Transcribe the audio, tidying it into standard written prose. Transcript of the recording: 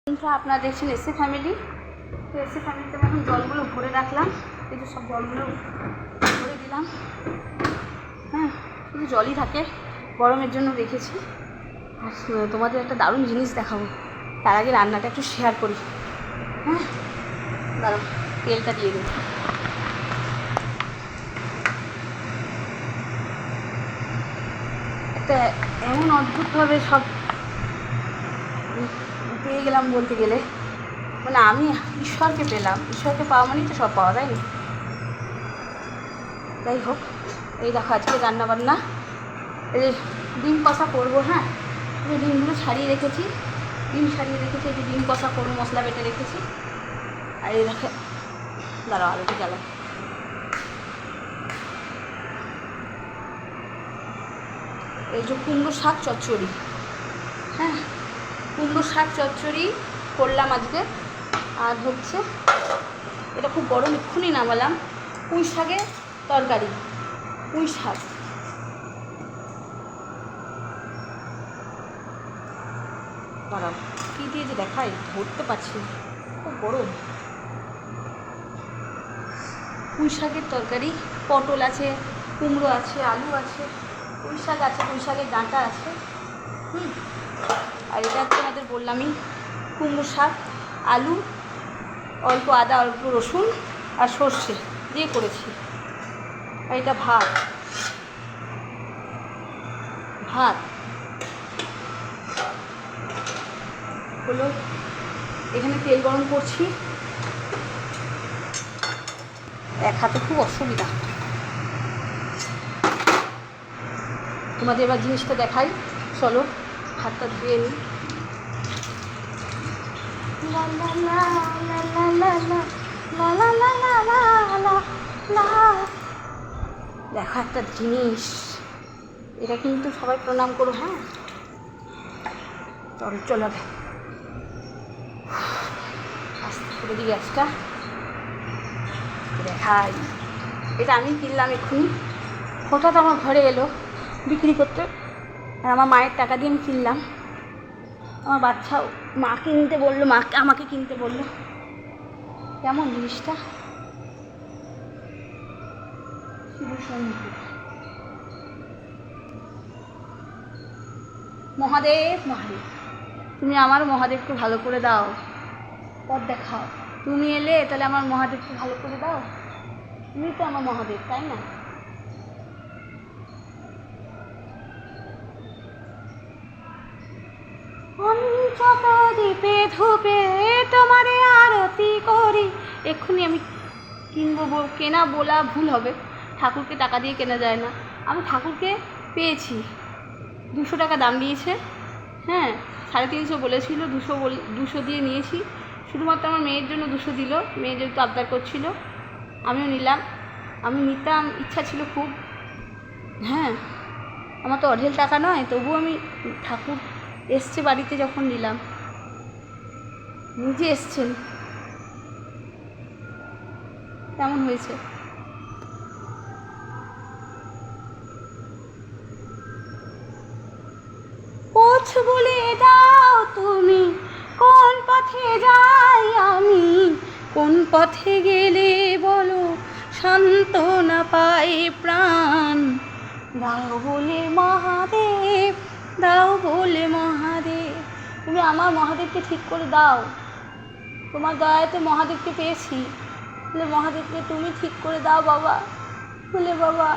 বন্ধুরা আপনারা দেখছেন এসএ ফ্যামিলি। তো এসএ ফ্যামিলিতে আমি এখন জলগুলো ভরে রাখলাম, এই যে সব জলগুলো ভরে দিলাম। হ্যাঁ, শুধু জলই থাকে, গরমের জন্য রেখেছি। আর তোমাদের একটা দারুণ জিনিস দেখাবো, তার আগে রান্নাটা একটু শেয়ার করি। হ্যাঁ দাঁড়াও, তেলটা দিয়ে দিই। একটা এমন অদ্ভুতভাবে সব পেয়ে গেলাম বলতে গেলে, মানে আমি ঈশ্বরকে পেলাম। ঈশ্বরকে পাওয়া মানেই তো সব পাওয়া, তাই না? যাই হোক, এই দেখো আজকে রান্নাবান্না, এই যে ডিম কষা করবো। হ্যাঁ, এই ডিমগুলো ছাড়িয়ে রেখেছি, এই যে ডিম কষা করবো, মশলা বেটে রেখেছি। আর এই দেখো, দাঁড়াও আলুটা জ্বালাও। এই যে কুমড়ো শাক চচ্চড়ি। হ্যাঁ, কুমড়ো শাক চচ্চড়ি করলাম আজকে। আর হচ্ছে এটা খুব গরম, এক্ষুনি নামালাম, পুঁই শাকের তরকারি। পুঁই শাক, দাঁড়াও কী দিয়ে যে দেখাই, ধরতে পারছি না, খুব গরম। পুঁই শাকের তরকারি, পটল আছে, কুমড়ো আছে, আলু আছে, পুঁই শাক আছে, পুঁই শাকের ডাঁটা আছে। আর এটা তোমাদের বললামই, কুমড়ো শাক, আলু, অল্প আদা, অল্প রসুন আর সর্ষে দিয়ে করেছি। আর এটা ভাত হলো। এখানে তেল গরম করছি, এক হাতে খুব অসুবিধা। তোমাদের এবার জিনিসটা দেখাই, চলো হাতটা ধুয়ে নিই। দেখো একটা জিনিস, এটা কিন্তু সবাই প্রণাম করো। হ্যাঁ, চলো আস্তে করে দিই গ্যাসটা, দেখাই। এটা আমি কিনলাম এক্ষুনি, হঠাৎ আমার ঘরে এলো বিক্রি করতে, আর আমার মায়ের টাকা দিয়ে আমি কিনলাম। আমার বাচ্চাও আমাকে কিনতে বললো। কেমন জিনিসটা, মহাদেব তুমি আমার মহাদেবকে ভালো করে দাও, পথ দেখাও। তুমি এলে তাহলে আমার মহাদেবকে ভালো করে দাও, তুমি তো আমার মহাদেব, তাই না? দ্বীপে ধূপে তোমারে আরতি করি। এক্ষুনি আমি কিনবো, কেনা বলা ভুল হবে, ঠাকুরকে টাকা দিয়ে কেনা যায় না। আমি ঠাকুরকে পেয়েছি, 200 টাকা দাম নিয়েছে। হ্যাঁ, 350 বলেছিল, 200 দিয়ে নিয়েছি। শুধুমাত্র আমার মেয়ের জন্য 200 দিল, মেয়ে যেহেতু আবদার করছিল আমিও নিলাম। আমি নিতাম, ইচ্ছা ছিল খুব। হ্যাঁ, আমার তো অঢেল টাকা নয়, তবুও আমি ঠাকুর এসছে বাড়িতে যখন নিলাম, নিজে এসছেন, কেমন হয়েছে? পথ বলে দাও তুমি, কোন পথে যাই আমি, কোন পথে গেলে বলো সান্ত্বনা পাই প্রাণ। দাও বলে মহাদেব, দাও বলে মহাদেব, তুমি আমার মহাদেবকে ঠিক করে দাও। তোমার দয়াতে মহাদেবকে পেয়েছি, বলে মহাদেবকে তুমি ঠিক করে দাও বাবা, বলে বাবা